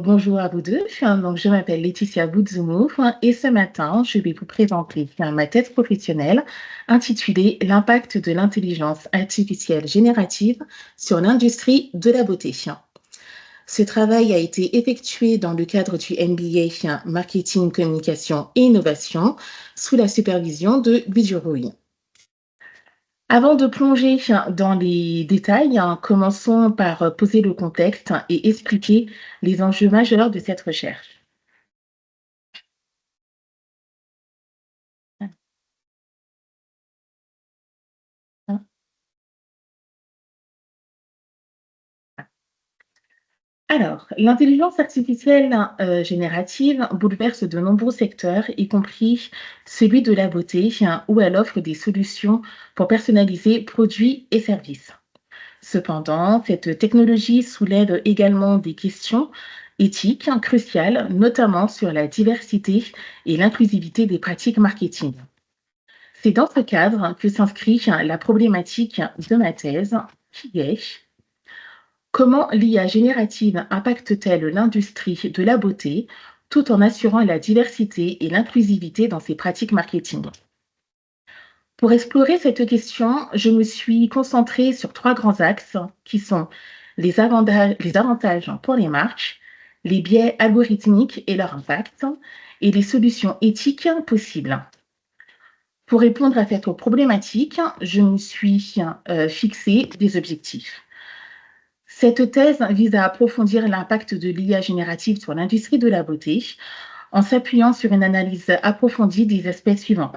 Bonjour à vous deux. Donc, je m'appelle Laetitia Boudzoumou et ce matin, je vais vous présenter ma thèse professionnelle intitulée «L'impact de l'intelligence artificielle générative sur l'industrie de la beauté». Ce travail a été effectué dans le cadre du MBA Marketing, Communication et Innovation sous la supervision de Bidjuroui. Avant de plonger dans les détails, commençons par poser le contexte et expliquer les enjeux majeurs de cette recherche. Alors, l'intelligence artificielle générative bouleverse de nombreux secteurs, y compris celui de la beauté, où elle offre des solutions pour personnaliser produits et services. Cependant, cette technologie soulève également des questions éthiques cruciales, notamment sur la diversité et l'inclusivité des pratiques marketing. C'est dans ce cadre que s'inscrit la problématique de ma thèse, qui est: comment l'IA générative impacte-t-elle l'industrie de la beauté tout en assurant la diversité et l'inclusivité dans ses pratiques marketing? Pour explorer cette question, je me suis concentrée sur trois grands axes qui sont les avantages pour les marques, les biais algorithmiques et leur impact, et les solutions éthiques possibles. Pour répondre à cette problématique, je me suis fixé des objectifs. Cette thèse vise à approfondir l'impact de l'IA générative sur l'industrie de la beauté en s'appuyant sur une analyse approfondie des aspects suivants.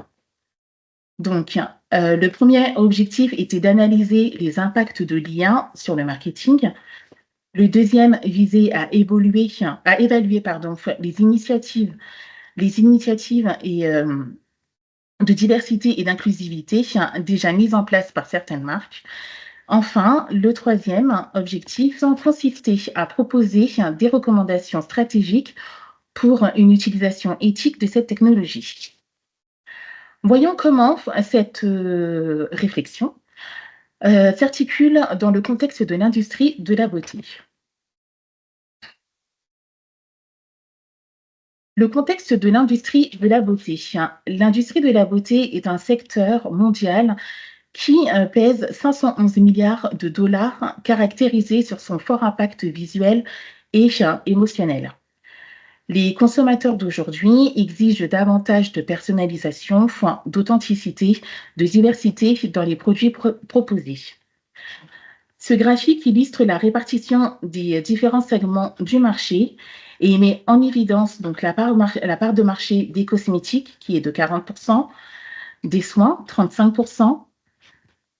Donc, le premier objectif était d'analyser les impacts de l'IA sur le marketing. Le deuxième visait à évaluer les initiatives et, de diversité et d'inclusivité déjà mises en place par certaines marques. Enfin, le troisième objectif consistait à proposer des recommandations stratégiques pour une utilisation éthique de cette technologie. Voyons comment cette réflexion s'articule dans le contexte de l'industrie de la beauté. Le contexte de l'industrie de la beauté. L'industrie de la beauté est un secteur mondial qui pèse 511 milliards de dollars, caractérisé sur son fort impact visuel et émotionnel. Les consommateurs d'aujourd'hui exigent davantage de personnalisation, d'authenticité, de diversité dans les produits proposés. Ce graphique illustre la répartition des différents segments du marché et met en évidence donc la part de marché des cosmétiques qui est de 40%, des soins 35%,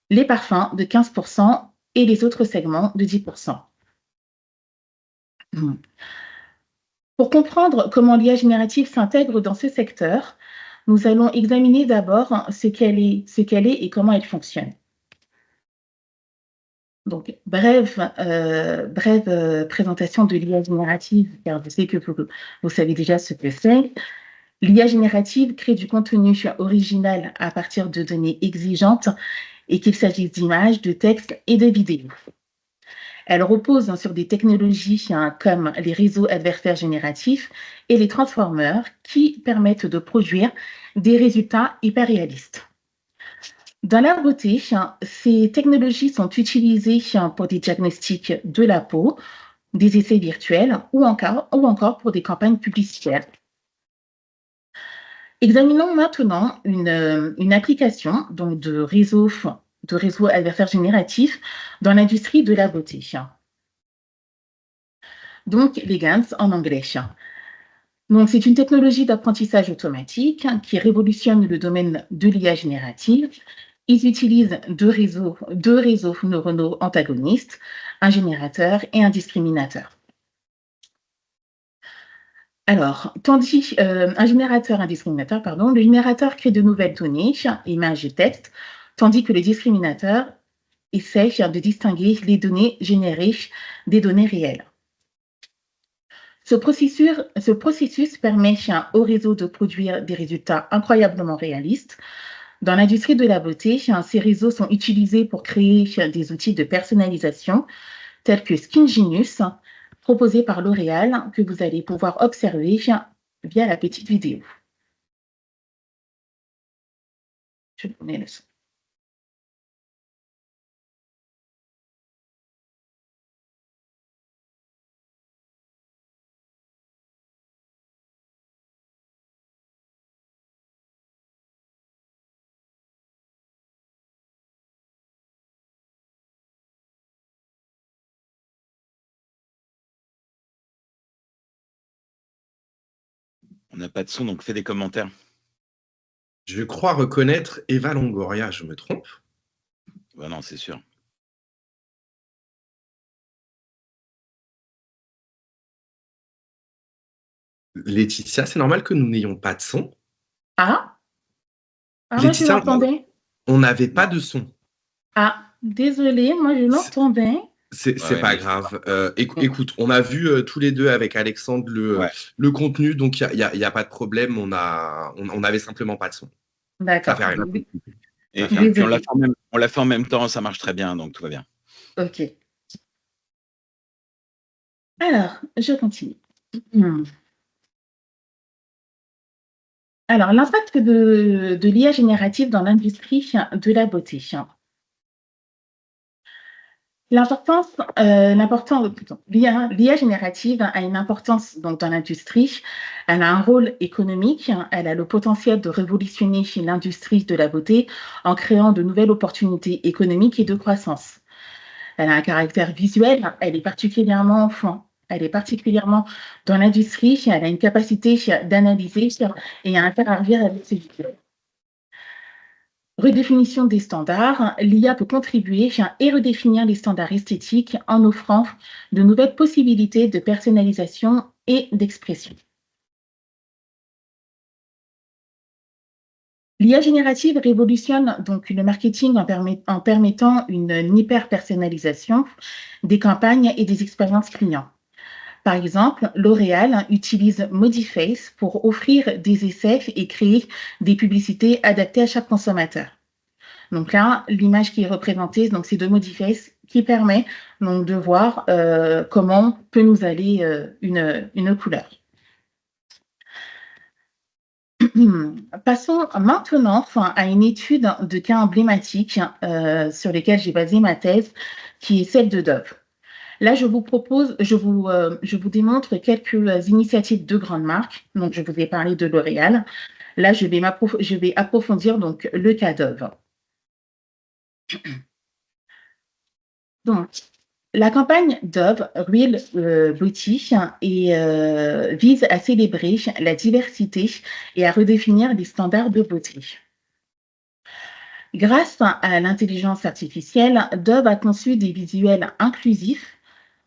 les parfums de 15% et les autres segments de 10%. Pour comprendre comment l'IA générative s'intègre dans ce secteur, nous allons examiner d'abord ce qu'elle est et comment elle fonctionne. Donc, brève présentation de l'IA générative, car je sais que vous savez déjà ce que c'est. L'IA générative crée du contenu original à partir de données exigeantes et qu'il s'agisse d'images, de textes et de vidéos. Elle repose sur des technologies comme les réseaux adversaires génératifs et les transformers qui permettent de produire des résultats hyper réalistes. Dans la beauté, ces technologies sont utilisées pour des diagnostics de la peau, des essais virtuels ou encore pour des campagnes publicitaires. Examinons maintenant une application donc de réseau adversaire génératif dans l'industrie de la beauté. Donc, les GANs en anglais. Donc, c'est une technologie d'apprentissage automatique qui révolutionne le domaine de l'IA générative. Ils utilisent deux réseaux neuronaux antagonistes, un générateur et un discriminateur. Alors, un générateur et un discriminateur, le générateur crée de nouvelles données, images et textes, tandis que le discriminateur essaie de distinguer les données générées des données réelles. Ce processus permet au réseau de produire des résultats incroyablement réalistes. Dans l'industrie de la beauté, ces réseaux sont utilisés pour créer des outils de personnalisation tels que Skin Genius, proposés par L'Oréal que vous allez pouvoir observer via la petite vidéo. Je vous mets le son. On n'a pas de son, donc fais des commentaires. Je crois reconnaître Eva Longoria, je me trompe? Ouais, non, c'est sûr. Laetitia, c'est normal que nous n'ayons pas de son? Ah, moi je Laetitia, l'entendais. on n'avait pas de son. Ah, désolée, moi je l'entendais. C'est pas mais grave. Écoute, on a vu tous les deux avec Alexandre ouais. le contenu, donc il y a pas de problème. On avait simplement pas de son. Ça D'accord. fait rien. Et puis Désolée. on l'a fait en même temps, ça marche très bien, donc tout va bien. Ok. Alors, je continue. Alors, l'impact de l'IA générative dans l'industrie de la beauté. L'IA générative a une importance donc, dans l'industrie. Elle a un rôle économique. Elle a le potentiel de révolutionner l'industrie de la beauté en créant de nouvelles opportunités économiques et de croissance. Elle a un caractère visuel. Elle est particulièrement dans l'industrie. Elle a une capacité d'analyser et à interagir avec ses visuels. Redéfinition des standards, l'IA peut contribuer et redéfinir les standards esthétiques en offrant de nouvelles possibilités de personnalisation et d'expression. L'IA générative révolutionne donc le marketing en permettant une hyper-personnalisation des campagnes et des expériences clients. Par exemple, L'Oréal utilise Modiface pour offrir des essais et créer des publicités adaptées à chaque consommateur. Donc là, l'image qui est représentée, donc c'est de Modiface qui permet donc de voir comment peut nous aller une couleur. Passons maintenant à une étude de cas emblématique sur lesquels j'ai basé ma thèse, qui est celle de Dove. Là, je vous démontre quelques initiatives de grandes marques. Donc, je vous ai parlé de L'Oréal. Là, je vais approfondir donc le cas Dove. Donc, la campagne Dove Real Beauty vise à célébrer la diversité et à redéfinir les standards de beauté. Grâce à l'intelligence artificielle, Dove a conçu des visuels inclusifs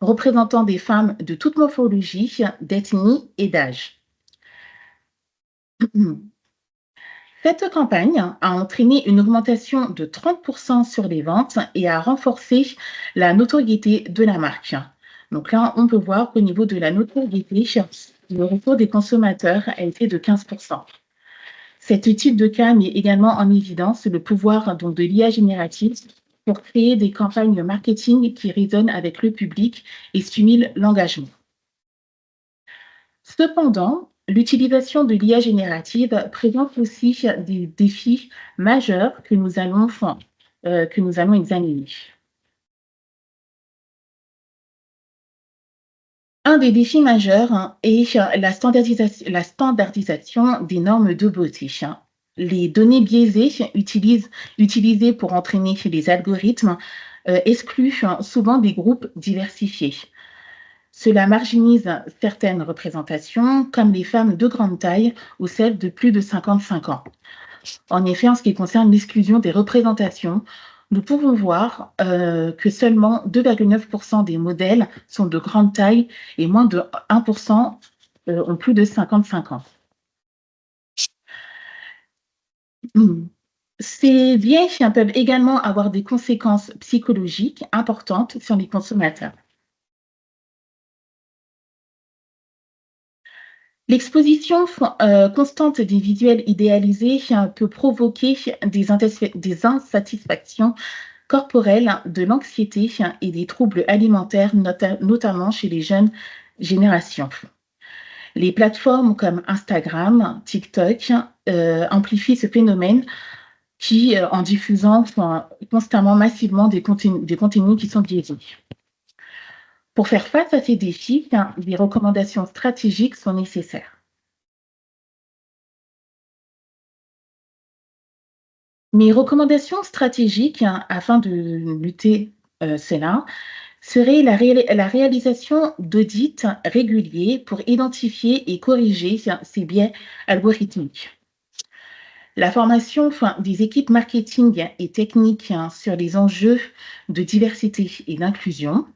représentant des femmes de toute morphologie, d'ethnie et d'âge. Cette campagne a entraîné une augmentation de 30% sur les ventes et a renforcé la notoriété de la marque. Donc là, on peut voir qu'au niveau de la notoriété, le retour des consommateurs a été de 15%. Cette étude de cas met également en évidence le pouvoir donc, de l'IA générative pour créer des campagnes marketing qui résonnent avec le public et stimulent l'engagement. Cependant, l'utilisation de l'IA générative présente aussi des défis majeurs que nous allons examiner. Un des défis majeurs est la standardisation des normes de beauté. Les données biaisées utilisées pour entraîner les algorithmes excluent souvent des groupes diversifiés. Cela marginalise certaines représentations, comme les femmes de grande taille ou celles de plus de 55 ans. En effet, en ce qui concerne l'exclusion des représentations, nous pouvons voir que seulement 2,9% des modèles sont de grande taille et moins de 1% ont plus de 55 ans. Ces biais peuvent également avoir des conséquences psychologiques importantes sur les consommateurs. L'exposition constante des visuels idéalisés peut provoquer des insatisfactions corporelle, de l'anxiété et des troubles alimentaires, notamment chez les jeunes générations. Les plateformes comme Instagram, TikTok amplifient ce phénomène qui, en diffusant constamment, massivement des contenus qui sont biaisés. Pour faire face à ces défis, des recommandations stratégiques sont nécessaires. Mes recommandations stratégiques, afin de lutter cela, serait la réalisation d'audits réguliers pour identifier et corriger ces biais algorithmiques. La formation des équipes marketing et techniques sur les enjeux de diversité et d'inclusion.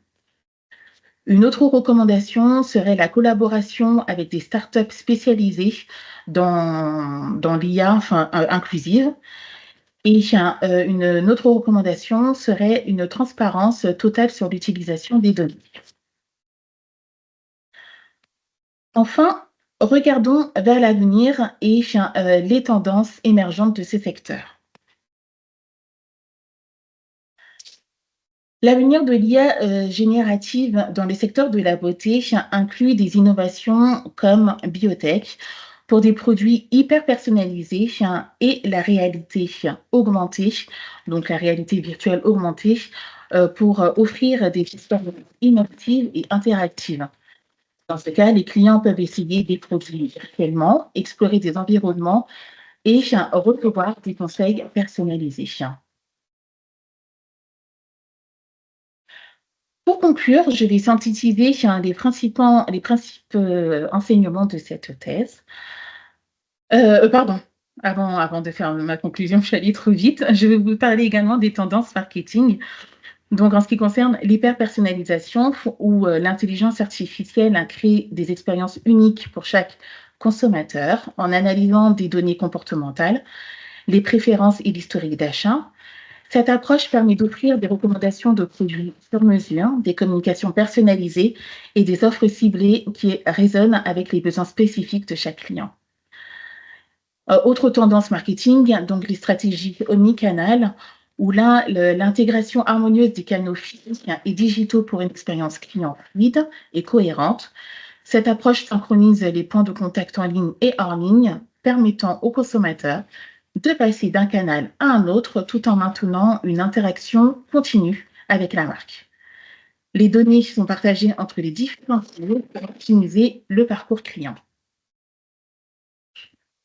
Une autre recommandation serait la collaboration avec des startups spécialisées dans l'IA inclusive. Et une autre recommandation serait une transparence totale sur l'utilisation des données. Enfin, regardons vers l'avenir et les tendances émergentes de ces secteurs. L'avenir de l'IA générative dans le secteur de la beauté inclut des innovations comme biotech pour des produits hyper personnalisés et la réalité augmentée, donc la réalité virtuelle augmentée, pour offrir des expériences immersives et interactives. Dans ce cas, les clients peuvent essayer des produits virtuellement, explorer des environnements et recevoir des conseils personnalisés. Pour conclure, je vais synthétiser les principes enseignements de cette thèse. Pardon, avant de faire ma conclusion, je suis allée trop vite. Je vais vous parler également des tendances marketing. Donc, en ce qui concerne l'hyper-personnalisation, où l'intelligence artificielle crée des expériences uniques pour chaque consommateur en analysant des données comportementales, les préférences et l'historique d'achat. Cette approche permet d'offrir des recommandations de produits sur mesure, des communications personnalisées et des offres ciblées qui résonnent avec les besoins spécifiques de chaque client. Autre tendance marketing, donc les stratégies omnicanal, où là, l'intégration harmonieuse des canaux physiques et digitaux pour une expérience client fluide et cohérente. Cette approche synchronise les points de contact en ligne et hors ligne, permettant aux consommateurs de passer d'un canal à un autre tout en maintenant une interaction continue avec la marque. Les données sont partagées entre les différents canaux pour optimiser le parcours client.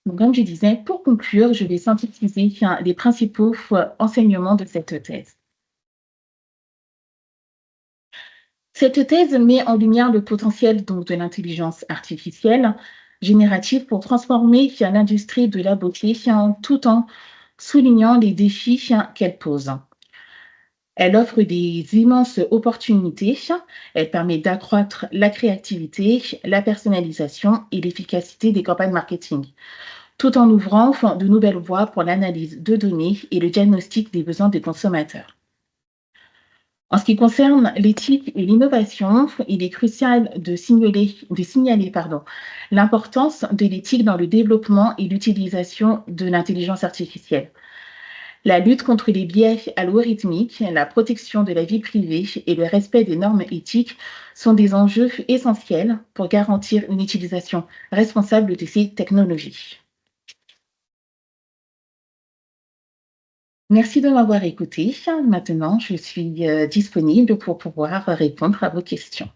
Donc, comme je disais, pour conclure, je vais synthétiser les principaux enseignements de cette thèse. Cette thèse met en lumière le potentiel donc, de l'intelligence artificielle générative pour transformer l'industrie de la beauté tout en soulignant les défis qu'elle pose. Elle offre des immenses opportunités. Elle permet d'accroître la créativité, la personnalisation et l'efficacité des campagnes marketing, tout en ouvrant de nouvelles voies pour l'analyse de données et le diagnostic des besoins des consommateurs. En ce qui concerne l'éthique et l'innovation, il est crucial de signaler l'importance de l'éthique dans le développement et l'utilisation de l'intelligence artificielle. La lutte contre les biais algorithmiques, la protection de la vie privée et le respect des normes éthiques sont des enjeux essentiels pour garantir une utilisation responsable de ces technologies. Merci de m'avoir écouté. Maintenant, je suis disponible pour pouvoir répondre à vos questions.